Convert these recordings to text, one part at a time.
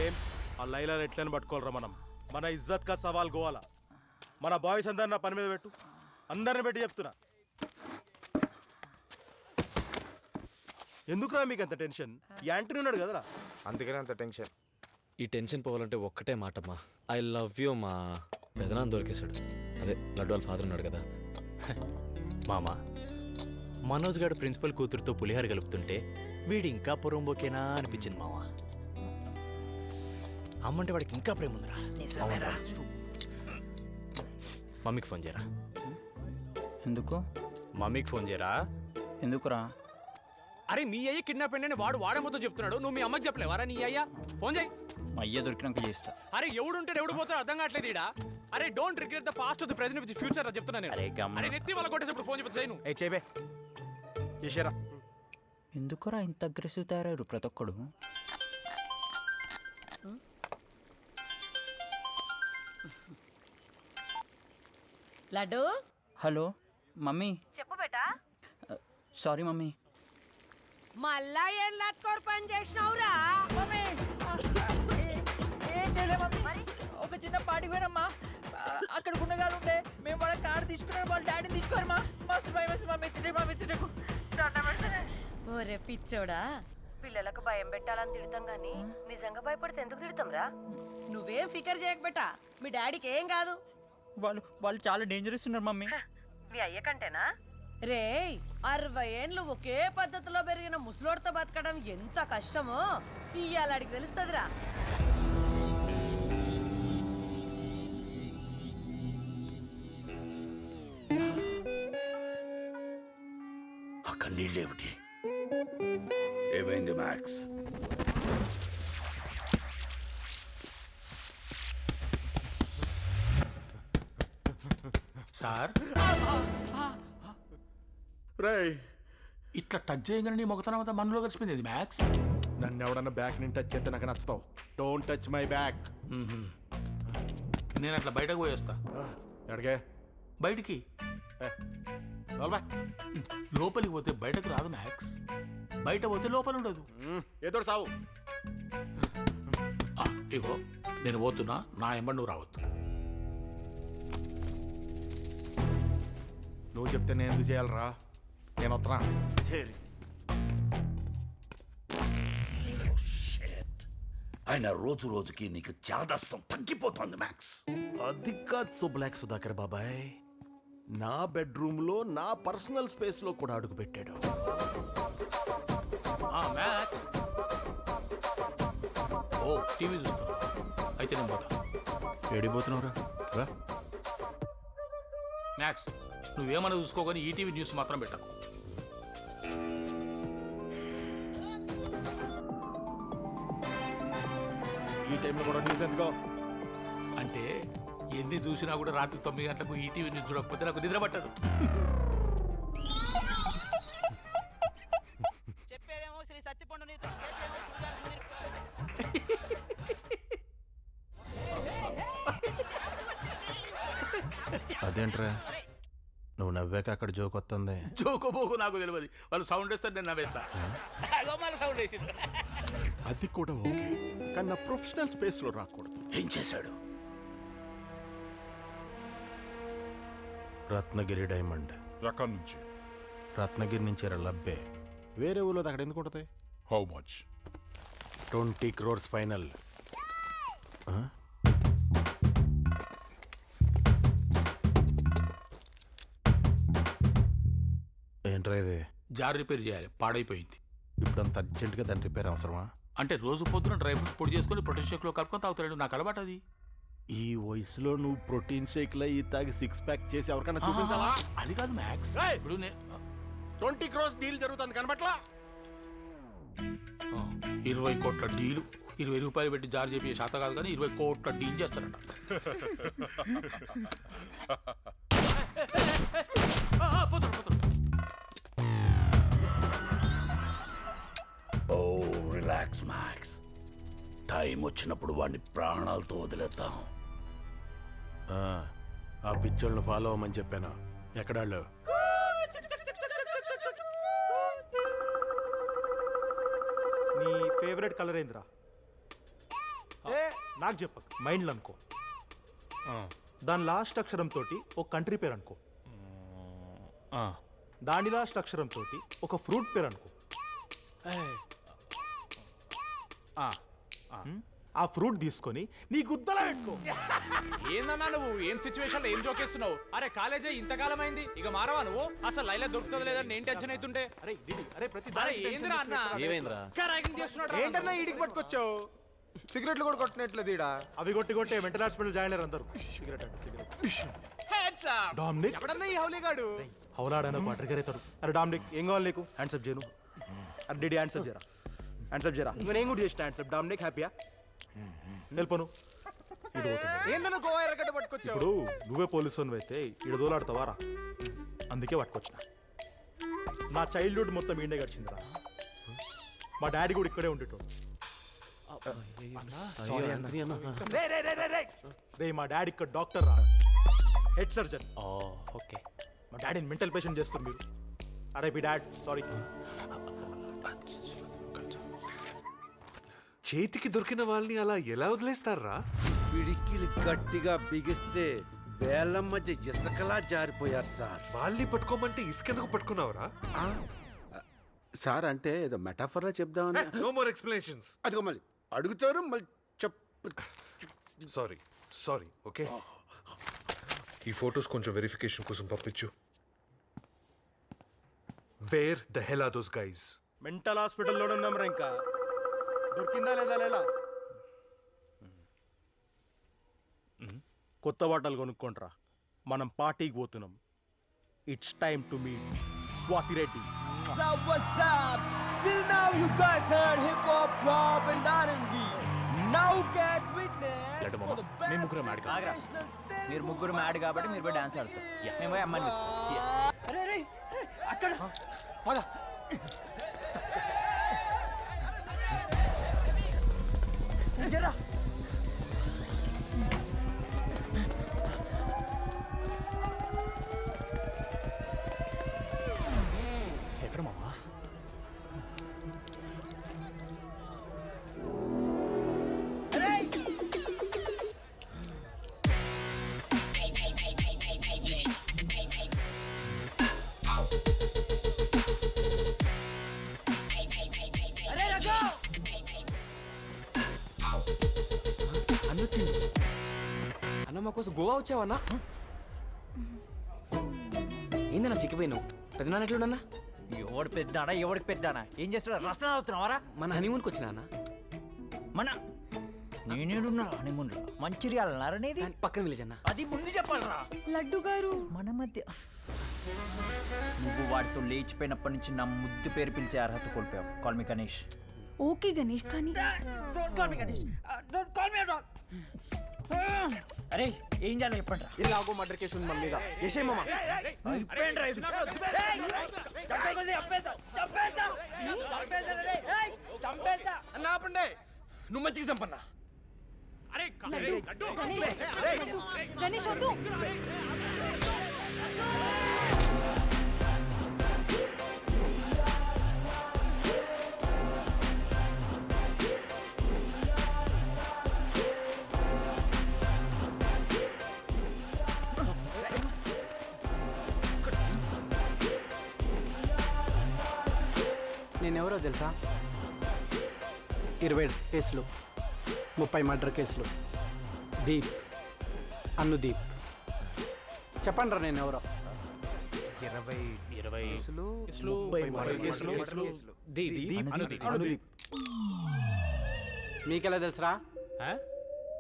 James ఆ లైలాని ఎట్లని పట్టుకోవాలరా మనం. మన ఇజ్జత్ కా సవాల్ గోవాలా. మన బాయ్స్ అందరిని నా పని మీద పెట్టు, అందరిని పెట్టి చెప్తున్నా. ఎందుకురా మీకు అంత టెన్షన్? యాంటనీ ఉన్నాడు కదరా, అందుకనే అంత టెన్షన్. ఈ టెన్షన్ పోవాలంటే ఒక్కటే మాటమ్మా, ఐ లవ్ యూ. మా పెదనాన్న దొరికేశాడు, అదే లడ్డు వాళ్ళ ఫాదర్ ఉన్నాడు కదా. మామ, మనోజ్ గారు ప్రిన్సిపల్ కూతురుతో పులిహార కలుపుతుంటే వీడి ఇంకా పొరంబోకేనా అనిపించింది మామ. అమ్మంటే వాడికి ఇంకా ప్రేమ ఉందిరా. మమ్మీకి ఫోన్ చేయరా. ఎందుకు? మమ్మీకి ఫోన్ చేయరా. ఎందుకురా? అరే మీ అయ్య కిడ్నాప్ అయ్యిందని వాడు వాడమ్మతో చెప్తున్నాడు, నువ్వు మీ అమ్మకి చెప్పలేవారా? నీ అయ్యా ఫోన్ చేయి. మా అయ్య దొరికినాక చేస్తా. అరే ఎవడు ఉంటాడు ఎవడు పోతాడు అర్థం కావట్లేదు ఈడ. అరే don't regret the past of the present with future చెప్తున్నా నేను. అరే నెత్తి వాళ్ళ కొట్టేటప్పుడు ఫోన్ చెప్పచ్చు నువ్వు. ఏ చేబే చేసారా. ఎందుకురా ఇంత అగ్రెసివ్ తయారయ్యారు ప్రతి ఒక్కడు? లడ్డు. Hello mummy. చెప్పు బేటా. Sorry mummy. మళ్ళా ఏం లత్కోర్ పని చేసినావురా? ఏం చేయలే మమ్మీ. ఒక చిన్న పార్టీ పోయినమ్మా, అక్కడ గుండగాలు ఉంటే మేము వాళ్ళ కారు తీసుకున్నాం, వాళ్ళ డాడీని తీసుకోరు మా. మస్తు భయం వేసి మా మెచ్చటకు. ఓరే పిచ్చోడా, పిల్లలకు భయం పెట్టాలని తిడతాం గాని నిజంగా భయపడితే ఎందుకు తిడతాం రా? నువ్వేం ఫికర్ చేయక బేటా, మీ డాడీకి ఏం కాదు. వాళ్ళు చాలా డేంజరస్ ఉన్నారు మమ్మీ. మీ అయ్య కంటేనా? రే 60 ఏండ్లు ఒకే పద్ధతిలో పెరిగిన ముసలోడితో బతకడం ఎంత కష్టమో ఇయ్యాల అడిగి తెలుస్తుందిరా. అక్కడ నీళ్ళేమిటి? ఏమైంది మ్యాక్స్? సార్ రేయ్, ఇట్లా టచ్ చేయగానే నీ మొగతనం అంతా మనలో కలిసిపోయింది మ్యాక్స్. నన్ను ఎవడన్నా బ్యాక్ నుంచి టచ్ చేస్తే నాకు నచ్చుతావు. Don't touch my back. నేను అట్లా బయటకు పోయేస్తా. ఎడగే బయటికి లోపలికి పోతే బయటకు రాదు మ్యాక్స్, బయట పోతే లోపల ఉండదు. ఏదో సావు. ఇగో నేను పోతున్నా, నా ఎంబడి నువ్వు రావద్దు. నువ్వు చెప్తే నేను ఎందుకు చేయాలరా? నేను వస్తున్నా. ఆయన రోజు రోజుకి నీకు చాదస్తం తగ్గిపోతుంది మ్యాక్స్. అది కాదు సుబ్లాక్ సుధాకర్ బాబాయ్, నా బెడ్రూమ్ లో నా పర్సనల్ స్పేస్ లో కూడా అడుగు పెట్టాడు. మ్యాక్స్ ఓ టీవీ చూస్తున్నా, అయితే నేను పోతా. ఏడిపోతున్నావురా? మ్యాక్స్ నువ్వేమన్నా చూసుకోగాని ఈటీవీ న్యూస్ మాత్రం పెట్టకు. ఈ టైంలో కూడా న్యూస్ ఎందుకో? అంటే ఎన్ని చూసినా కూడా రాత్రి 9 గంటలకు ఈటీవీ న్యూస్ చూడకపోతే నాకు నిద్ర పట్టదు. చెప్పేవేమో శ్రీ సత్యపండు నీతో. అదేంట్రా నువ్వు నవ్వాక అక్కడ జోక్ వస్తుంది? జోకోబోకు నాకు తెలియదు, వాళ్ళు సౌండ్ వేస్తారు నేను నవ్వేస్తా. సౌండ్ వేసి అది కూడా ఓకే, కానీ నా ప్రొఫెషనల్ స్పేస్ లో రాకూడదు. ఏం చేశాడు? రత్నగిరి డైమండ్ రకం నుంచి. రత్నగిరి నుంచి లబ్బే. వేరే ఊళ్ళో అక్కడ ఎందుకు ఉంటుంది? How much? 20 crores final. ఏంట్రా ఇది? జార్ రిపేర్ చేయాలి, పాడైపోయింది. ఇప్పుడు అంత అర్జెంటుగా దాని రిపేర్ అవసరమా? అంటే రోజు పొద్దున డ్రై ఫ్రూట్స్ పొడి చేసుకుని ప్రోటీన్ షేక్లో కలుపుకొని తాగుతాడు, నాకు అలవాటు అది. ఈ వయసులో నువ్వు ప్రోటీన్ షేక్ లో ఈ తాగి 6 pack చేసి ఎవరికైనా చూపించాలా? అది కాదు మ్యాక్స్, ఇప్పుడు 20 crores డీల్ జరుగుతుంది కనబట్లా? 20 కోట్ల డీలు, 20 రూపాయలు పెట్టి జార్ చేపి శాత కాదు కానీ 20 కోట్ల డీల్ చేస్తారట. ఓ రిలాక్స్ మ్యాక్స్, టైం వచ్చినప్పుడు వాడిని ప్రాణాలతో వదిలేద్దాం. ఆ పిచ్చోళ్ళని ఫాలో అవ్వమని చెప్పాను. ఎక్కడాళ్ళు? నీ ఫేవరెట్ కలర్ ఏందిరా? నాకు చెప్పకు మైండ్లో అనుకో. దాని లాస్ట్ అక్షరం తోటి ఒక కంట్రీ పేరు అనుకో. దాని లాస్ట్ అక్షరం తోటి ఒక ఫ్రూట్ పేరు అనుకో. ఆ ఫ్రూట్ తీసుకొని నీ గుద్దలా పెట్టుకో. ఏందన్నా నువ్వు ఏం సిచ్యువేషన్ లో ఏం జోకేస్తున్నావు? అరే కాలేజే ఇంతకాలం అయింది, ఇక మారవా నువ్వు? అసలు లైలా దొరుకుతుంది లేదా నేను టెన్షన్ అవుతుంటే. అరే ఇది అరే ప్రతి అరే ఏందిరా అన్న ఏమైందిరా? ర్యాగింగ్ చేస్తున్నాడు. ఏంటన్నా ఈడికి పట్టుకొచ్చావు? సిగరెట్లు కూడా కొట్టినట్లేదు ఈడ. అవి కొట్టి మెంటల్ హాస్పిటల్ జాయిన్ అయ్యారు అందరూ. సిగరెట్ అంటే సిగరెట్. డామినిక్ ఎవడన్నా ఈ హౌలీగాడు? హౌలాడన ఒక ట్రిగర్ అవుతాడు. అరే డామినిక్ ఏం కావాలి నీకు? హ్యాండ్సప్ చేయను. అరే డీడీ హ్యాండ్సప్ చేయరా, హ్యాండ్సప్ చేయరా. ఇంకా నేను కూడా చేసిన హ్యాండ్సప్. డామినిక్ హ్యాపీయా? వెళ్ళిపోను. ఏందన్నా గోవా ఎరగడ్డ పట్టుకొచ్చావు? ఇప్పుడు నువ్వే పోలీసు అయితే ఈడ దోలాడుతావారా? అందుకే పట్టుకొచ్చిన. నా చైల్డ్హుడ్ మొత్తం ఈడే గడిచిందిరా. మా డాడీ కూడా ఇక్కడే ఉండేటోడు. రే మా డాడీ ఇక్కడ డాక్టర్ రా, హెడ్ సర్జన్. ఓకే. మా డాడీని మెంటల్ పేషెంట్ చేస్తారు మీరు. అరే మీ డాడ్ సారీ. చేతికి దొరికిన వాళ్ళని అలా ఎలా వదిలేస్తారా? పిడికిలు గట్టిగా బిగిస్తే వేళ్ళ మధ్య ఇసుకలా జారిపోయారు సార్. వాళ్ళని పట్టుకోమంటే ఇసుకెందుకు పట్టుకున్నావురా? సార్ అంటే ఏదో మెటాఫర్లా చెప్దామని. No more explanations. అదిగో మళ్ళీ అడుగుతారు మళ్ళీ సారీ సారీ. ఓకే, ఈ ఫొటోస్ కొంచెం వెరిఫికేషన్ కోసం పంపించు. Where the hell are those guys? Mental హాస్పిటల్లోనే ఉన్నాం రా. ఇంకా దొరికిందా లేదా? లేలా కొత్త బట్టలు కొనుక్కోండ్రా, మనం పార్టీకి పోతున్నాం. It's time to meet Swathi Reddy. So what's up? Till now you guys heard hip hop, pop and R&B. Now get witness laddu మామ, for the best మేము ముగ్గురం ఆడు కాదు. international dance. మీరు ముగ్గురు మ్యాడ్ కాబట్టి మీరు పోయి డాన్స్ ఆడతారు. మేము పోయి అమ్మని అరే రే అక్కడ పద. జరా ఎక్కడ మామా? అన్న మా కోసం గోవా వచ్చావన్నా? ఏందన్నా చిక్కిపోయినావు? పెద్దనాన్న ఎట్లున్నా? ఎవడు పెద్దాడా ఎవడికి పెద్దానా? ఏం చేస్తాడు? రసన అవుతున్నావారా? మన హనీమూన్కి వచ్చినా అన్న. మన నేనేడున్నా హనీమూన్లో మంచిర్యాలన్నారా నీది? పక్కన విలేజ్ అన్న. అది ముందు చెప్పాలరా. లడ్డు గారు మన మధ్య నువ్వు వాడితో లేచిపోయినప్పటి నుంచి నా ముద్దు పేరు పిలిచే అర్హత కోల్పోయావు. Call me Ganesh. Okay Ganesh, కానీ don't call me Ganesh. Don't call me at all. అరే ఏం చేయాలి చెప్పండి రా. ఇలాగో మర్డర్ కేసు ఉంది మన మీద. ఏసే మామ. అన్న ఆపండి, నువ్వు మంచిగా చంపన్నా. అరే గణేష్ వద్దు. నేనెవరో తెలుసా? 20 కేసులు, 30 మర్డర్ కేసులు. దీప్, అనుదీప్. చెప్పండి రా నేనెవరో. 20 కేసులు, మీకెలా తెలుసురా?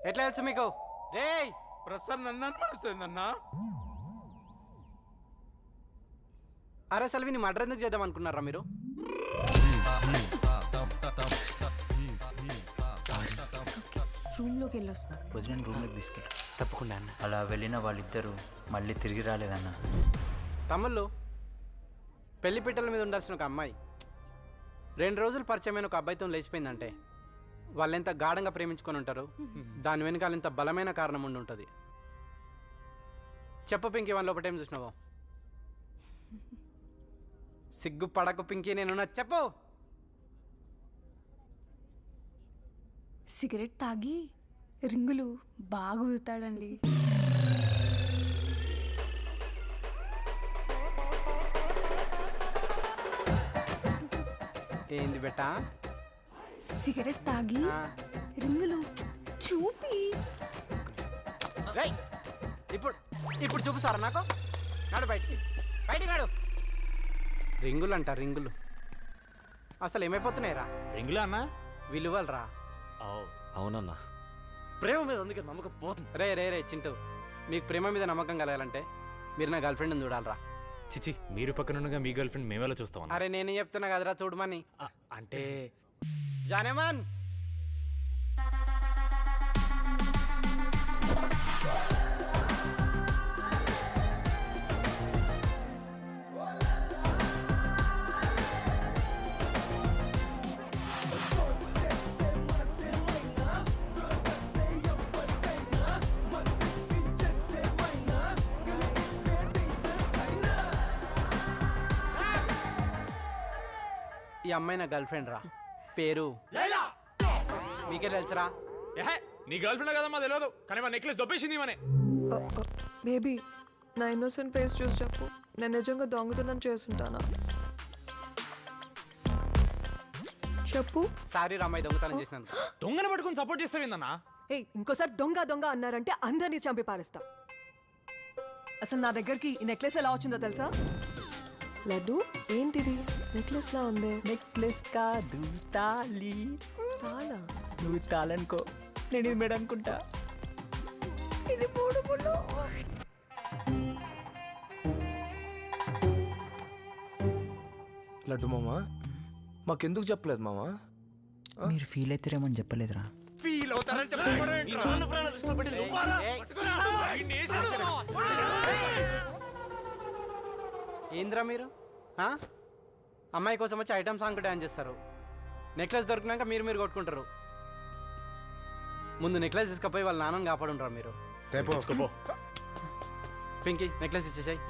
ఎట్లా తెలుసు మీకు? రే ప్రసన్న మనస్తుందన్నా. అరే సెల్విని మర్డర్ ఎందుకు చేద్దాం అనుకున్నారా మీరు? రూమ్ లోకి వెళ్ళొస్తా. వదిన రూమ్లోకి తీసుకెళ్ళి. తప్పకుండా అన్న. అలా వెళ్ళిన వాళ్ళిద్దరూ మళ్ళీ తిరిగి రాలేదన్న. తమ్ముళ్ళు, పెళ్లి పీటల మీద ఉండాల్సిన ఒక అమ్మాయి 2 రోజులు పరిచయమైన ఒక అబ్బాయితో లేచిపోయిందంటే వాళ్ళు ఎంత గాఢంగా ప్రేమించుకొని ఉంటారు. దాని వెనకాల ఇంత బలమైన కారణం ఉండి ఉంటుంది. చెప్పు పింకీ, వాళ్ళ లోపల ఏం చూసినావో? సిగ్గు పడకు పింకీ, నేను చెప్పు. సిగరెట్ తాగి రింగులు బాగా ఊతాడండి. ఏంది బెట్టా? సిగరెట్ తాగి రింగులు చూపి. ఇప్పుడు ఇప్పుడు చూపిస్తారా నాకు? నాడు బయటికి, బయటికి నాడు. రింగులు అంట, రింగులు అసలు ఏమైపోతున్నాయిరా? రింగులా అన్నా? విలువలు రా. అవునన్నా, ప్రేమ మీద అందుకే నమ్మకం పోతుంది. రే రే రే చింటూ, మీకు ప్రేమ మీద నమ్మకం కలగాలంటే మీరు నా గర్ల్ ఫ్రెండ్ని చూడాలరా. చిచి, మీరు పక్కనుండగా మీ గర్ల్ ఫ్రెండ్ మేమెలా చూస్తాం? అరే నేనే చెప్తున్నా కదరా చూడమని. అంటే జానేమన్, ఈ అమ్మాయి నా గర్ల్ ఫ్రెండ్ రా. పేరు మీకే తెలుసురా? నీ గర్ల్ ఫ్రెండ్ కదమ్మా తెలియదు, కానీ మా నెక్లెస్ దొబ్బేసింది మనే. బేబీ, నా ఇన్నోసెంట్ ఫేస్ చూసి చెప్పు, నేను నిజంగా దొంగతనం చేసుంటానా? చెప్పు. సారీ రామ్మాయి దొంగతనం చేసినందుకు. దొంగను పట్టుకుని సపోర్ట్ చేస్తావేందన్నా? ఇంకోసారి దొంగ దొంగ అన్నారంటే అందరినీ చంపి పారేస్తా. అసలు నా దగ్గరికి ఈ నెక్లెస్ ఎలా వచ్చిందో తెలుసా? లడ్డు, ఏంటిది నెక్లెస్ లా ఉంది? నెక్లెస్ కాదు, తాళి. తాళా? నువ్వు తాళనుకో, నేను ఇది మేడ అనుకుంటా. ఇది మూడు ముళ్ళు. లడ్డు మామా, మాకెందుకు చెప్పలేదు మామా? మీరు ఫీల్ అవుతారేమని చెప్పలేదురా. ఫీల్ అవుతారని ఏంద్రా మీరు? అమ్మాయి కోసం వచ్చి ఐటమ్ సాంగ్ డాన్స్ చేస్తారు, నెక్లెస్ దొరికినాక మీరు మీరు కొట్టుకుంటారు. ముందు నెక్లెస్ తీసుకపోయి వాళ్ళ నాన్నని కాపాడుంటారు మీరు. పింకీ నెక్లెస్ ఇచ్చేసాయి.